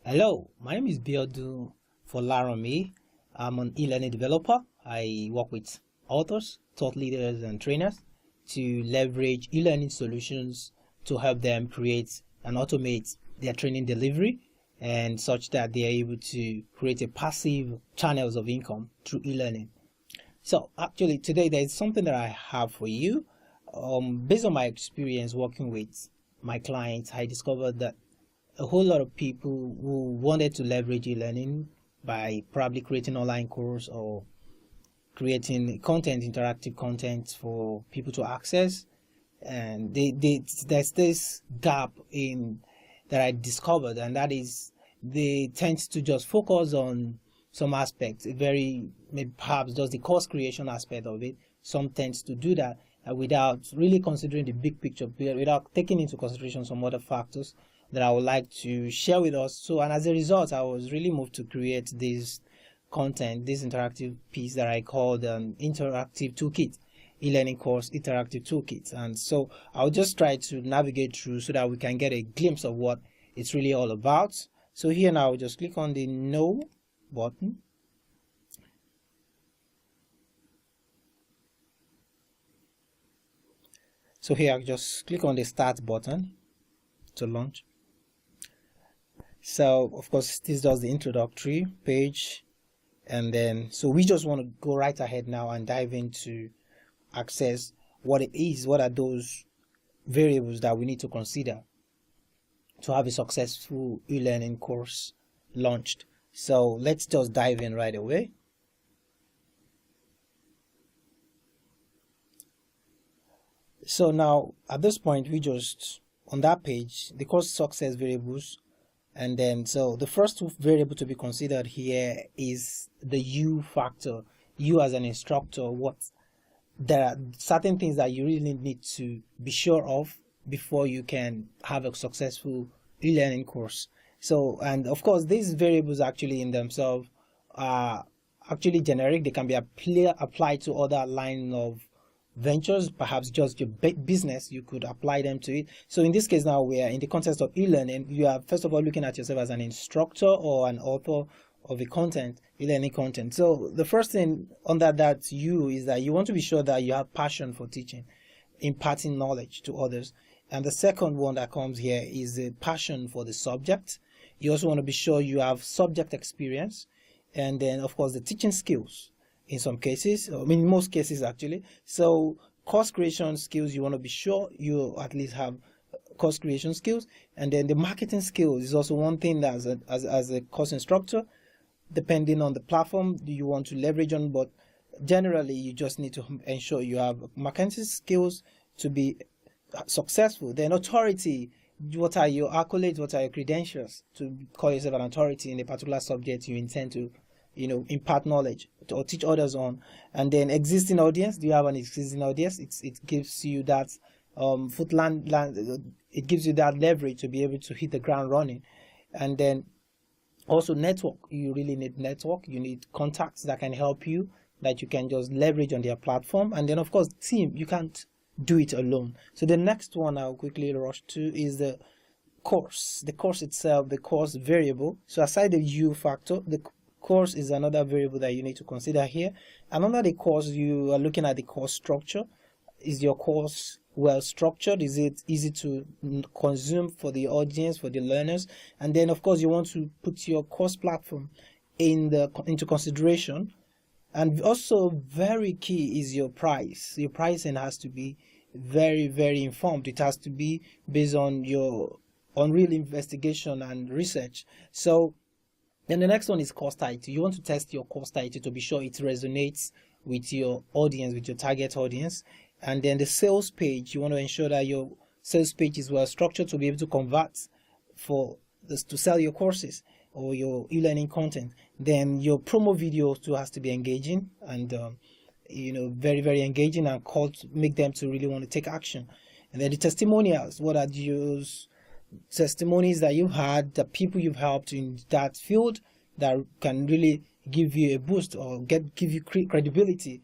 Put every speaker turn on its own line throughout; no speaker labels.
Hello, my name is Biodu Folaranmi. I'm an e-learning developer. I work with authors, thought leaders, and trainers to leverage e-learning solutions to help them create and automate their training delivery and such that they are able to create a passive channels of income through e-learning. So actually today there is something that I have for you. Based on my experience working with my clients, I discovered that a whole lot of people who wanted to leverage e-learning by probably creating online course or creating content, interactive content for people to access, and there's this gap in that I discovered, and that is they tend to just focus on some aspects, very maybe perhaps just the course creation aspect of it. Some tends to do that without really considering the big picture, without taking into consideration some other factors that I would like to share with us. So, and as a result, I was really moved to create this content, this interactive piece that I called an interactive toolkit, e-learning course interactive toolkit. And so I'll just try to navigate through so that we can get a glimpse of what it's really all about. So here now, I'll just click on the no button. So here I'll just click on the start button to launch. So of course this does the introductory page, and then so we just want to go right ahead now and dive into access what it is, what are those variables that we need to consider to have a successful e-learning course launched. So let's just dive in right away. So now at this point we just on that page the course success variables. And then, so the first variable to be considered here is the U factor. You as an instructor, there are certain things that you really need to be sure of before you can have a successful e-learning course. So, and of course, these variables actually in themselves are actually generic. They can be applied to other line of ventures, perhaps just your business, you could apply them to it. So in this case now we are in the context of e-learning. You are first of all looking at yourself as an instructor or an author of a content, e-learning content. So the first thing under that you is that you want to be sure that you have passion for teaching, imparting knowledge to others. And the second one that comes here is the passion for the subject. You also want to be sure you have subject experience, and then of course the teaching skills. In some cases, I mean, in most cases actually. So course creation skills, you want to be sure you at least have course creation skills. And then the marketing skills is also one thing that as a course instructor, depending on the platform you want to leverage on, but generally you just need to ensure you have marketing skills to be successful. Then authority, what are your accolades, what are your credentials to call yourself an authority in a particular subject you intend to impart knowledge or teach others on. And then existing audience, do you have an existing audience? It gives you that it gives you that leverage to be able to hit the ground running. And then also network, you really need network. You need contacts that can help you, that you can just leverage on their platform. And then of course team, you can't do it alone. So the next one I'll quickly rush to is the course itself, the course variable. So aside the U factor, the course is another variable that you need to consider here. And under the course, you are looking at the course structure. Is your course well structured? Is it easy to consume for the audience, for the learners? And then of course you want to put your course platform into consideration. And also very key is your price. Your pricing has to be very, very informed. It has to be based on your real investigation and research. So then the next one is course title. You want to test your course title to be sure it resonates with your audience, with your target audience. And then the sales page, you want to ensure that your sales page is well structured to be able to convert to sell your courses or your e-learning content. Then your promo video too has to be engaging and very, very engaging and make them to really want to take action. And then the testimonials, what are those testimonies that you've had, the people you've helped in that field that can really give you a boost or give you credibility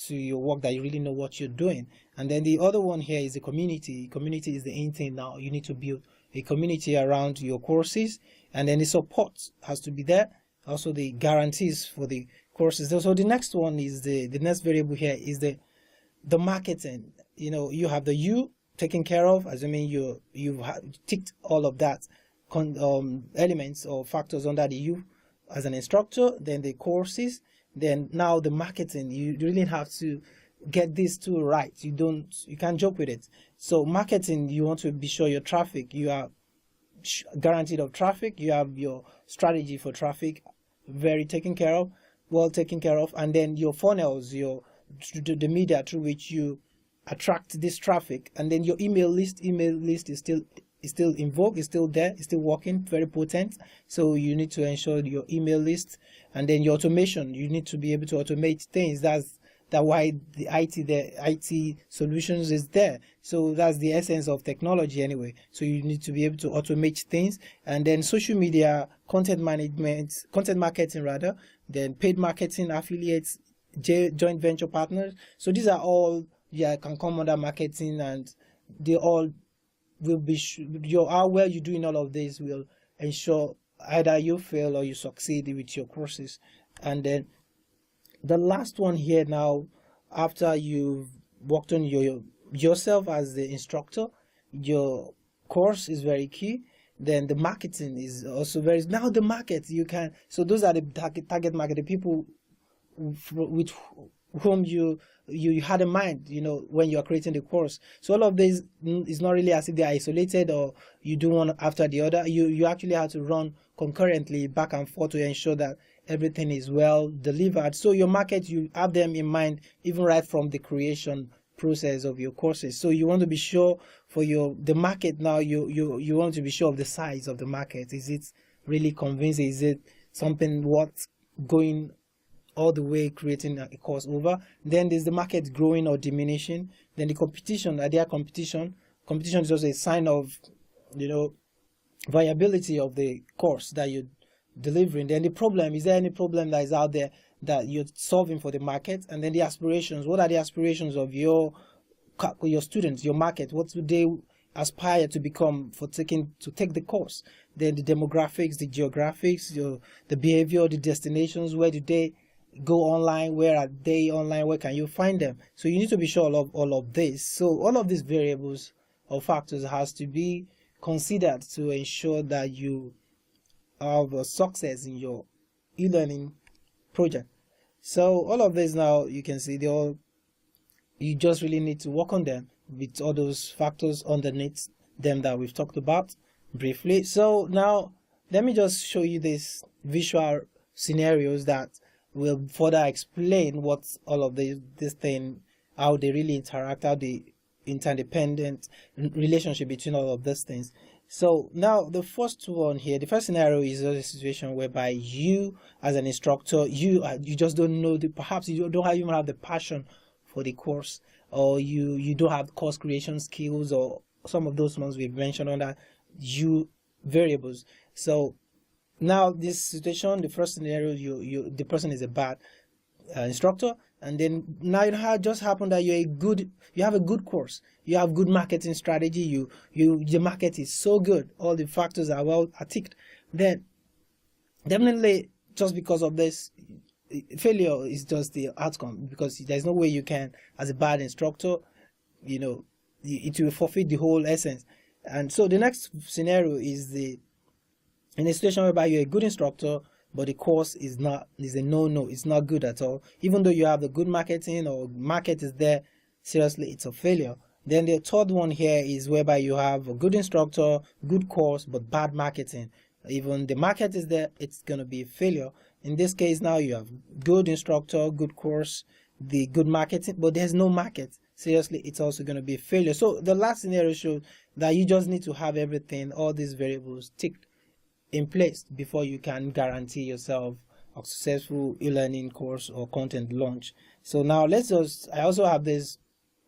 to your work, that you really know what you're doing. And then the other one here is the community. Community is the in thing now. You need to build a community around your courses, and then the support has to be there, also the guarantees for the courses. So the next one is the next variable here is the marketing. You have the you taken care of, assuming you've ticked all of that elements or factors under the you as an instructor, then the courses, then now the marketing. You really have to get these two right. You can't joke with it. So marketing, you want to be sure your traffic, you are guaranteed of traffic, you have your strategy for traffic well taken care of, and then your funnels, the media through which you attract this traffic, and then your email list is still in vogue, is still there, is still working, very potent. So you need to ensure your email list, and then your automation, you need to be able to automate things. That's why the IT solutions is there. So that's the essence of technology anyway. So you need to be able to automate things, and then social media, content marketing rather, then paid marketing, affiliates, joint venture partners. So these are all can come under marketing, and they all will be how well you do in all of this will ensure either you fail or you succeed with your courses. And then the last one here now, after you've worked on yourself as the instructor, your course is very key. Then the marketing is also now the market, so those are the target market, the people with whom you had in mind, when you are creating the course. So all of this is not really as if they are isolated or you do one after the other. You actually have to run concurrently back and forth to ensure that everything is well delivered. So your market, you have them in mind even right from the creation process of your courses. So you want to be sure for the market now, you want to be sure of the size of the market. Is it really convincing? Is it something worth going all the way creating a course over? Then there's the market growing or diminishing. Then the competition, competition is also a sign of viability of the course that you're delivering. Then the problem, is there any problem that is out there that you're solving for the market? And then the aspirations, what are the aspirations of your students, your market? What do they aspire to become to take the course? Then the demographics, the geographics, the behavior, the destinations, where do they go online, where are they online, where can you find them? So you need to be sure of all of this. So all of these variables or factors has to be considered to ensure that you have a success in your e-learning project. So all of this now, you can see you just really need to work on them with all those factors underneath them that we've talked about briefly. So now let me just show you these visual scenarios that will further explain what all of this thing, how they really interact, how the interdependent relationship between all of these things. So now the first one here, the first scenario is a situation whereby you as an instructor, you just don't know, perhaps you don't even have the passion for the course, or you don't have course creation skills, or some of those ones we've mentioned under variables. So now this situation, the first scenario, the person is a bad instructor, and then now it just happened that you have a good course, you have good marketing strategy, the market is so good, all the factors are ticked. Then definitely, just because of this, failure is just the outcome, because there's no way you can, as a bad instructor, it will forfeit the whole essence. And so the next scenario is in a situation whereby you're a good instructor, but the course is a no, it's not good at all. Even though you have the good marketing or market is there, seriously, it's a failure. Then the third one here is whereby you have a good instructor, good course, but bad marketing. Even the market is there, it's going to be a failure. In this case now, you have good instructor, good course, the good marketing, but there's no market. Seriously, it's also going to be a failure. So the last scenario shows that you just need to have everything, all these variables ticked in place before you can guarantee yourself a successful e-learning course or content launch. So now I also have this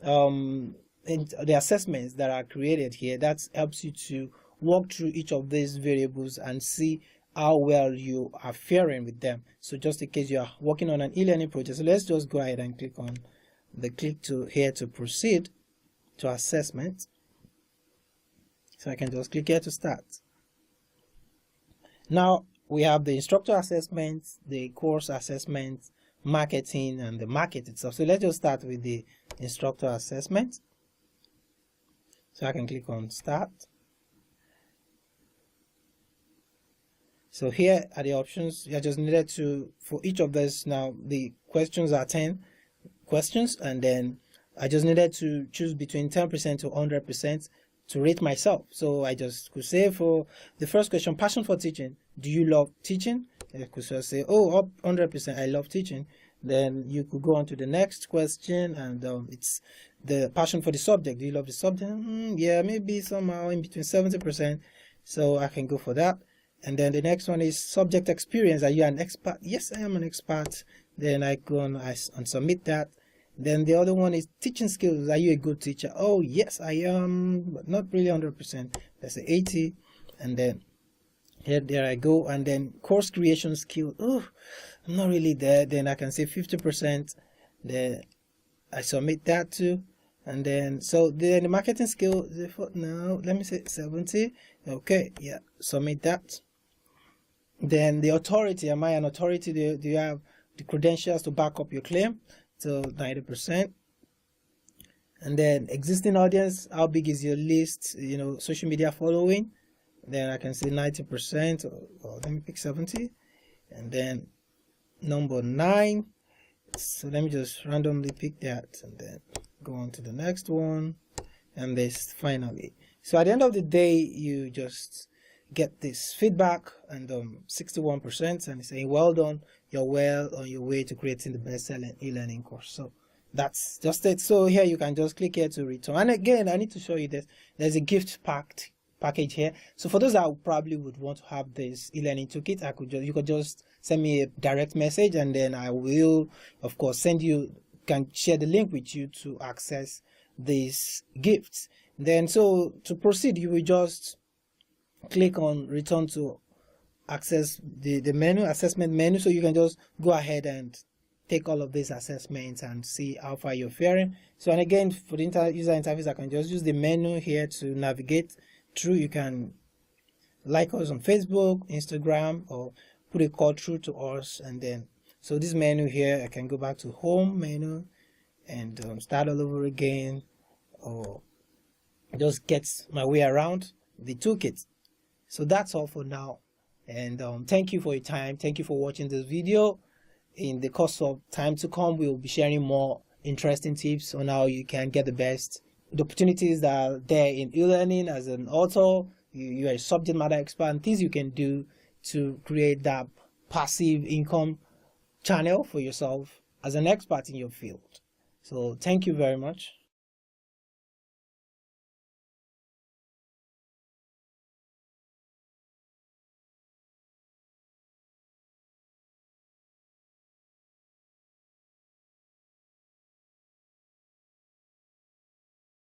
the assessments that are created here that helps you to walk through each of these variables and see how well you are faring with them. So just in case you are working on an e-learning project, so let's just go ahead and click on here to proceed to assessment. So I can just click here to start. Now we have the instructor assessment, the course assessment, marketing, and the market itself. So let's just start with the instructor assessment. So I can click on start. So here are the options. I just needed to, for each of this, now the questions are 10 questions, and then I just needed to choose between 10% to 100% to rate myself. So I just could say for the first question, passion for teaching. Do you love teaching? I could just say, oh, up 100%, I love teaching. Then you could go on to the next question, and it's the passion for the subject. Do you love the subject? Yeah, maybe somehow in between 70%. So I can go for that. And then the next one is subject experience. Are you an expert? Yes, I am an expert. Then I go on and submit that. Then the other one is teaching skills. Are you a good teacher? Oh, yes, I am, but not really 100%. That's an 80. And then there I go. And then course creation skill. Oh, I'm not really there. Then I can say 50%. Then I submit that too. And then, so then the marketing skill, no, let me say 70. Okay, yeah, submit that. Then the authority, am I an authority? Do you have the credentials to back up your claim? So 90%. And then existing audience, how big is your list, social media following? Then I can say 90%, or let me pick 70. And then number 9, so let me just randomly pick that and then go on to the next one. And this finally. So at the end of the day, you just get this feedback, and 61%, and it's saying, well done, you're well on your way to creating the best-selling e-learning course. So that's just it. So here you can just click here to return. And again, I need to show you this. There's a gift package here. So for those that probably would want to have this e-learning toolkit, you could just send me a direct message, and then I will, of course, can share the link with you to access these gifts. Then, so to proceed, you will just click on return to access the menu, assessment menu. So you can just go ahead and take all of these assessments and see how far you're faring. So, and again, for the user interface, I can just use the menu here to navigate through. You can like us on Facebook, Instagram, or put a call through to us. And then, so this menu here, I can go back to home menu and start all over again, or just get my way around the toolkit. So that's all for now, and thank you for your time. Thank you for watching this video. In the course of time to come, we will be sharing more interesting tips on how you can get the opportunities that are there in e-learning. As an author, you are a subject matter expert, and things you can do to create that passive income channel for yourself as an expert in your field. So thank you very much.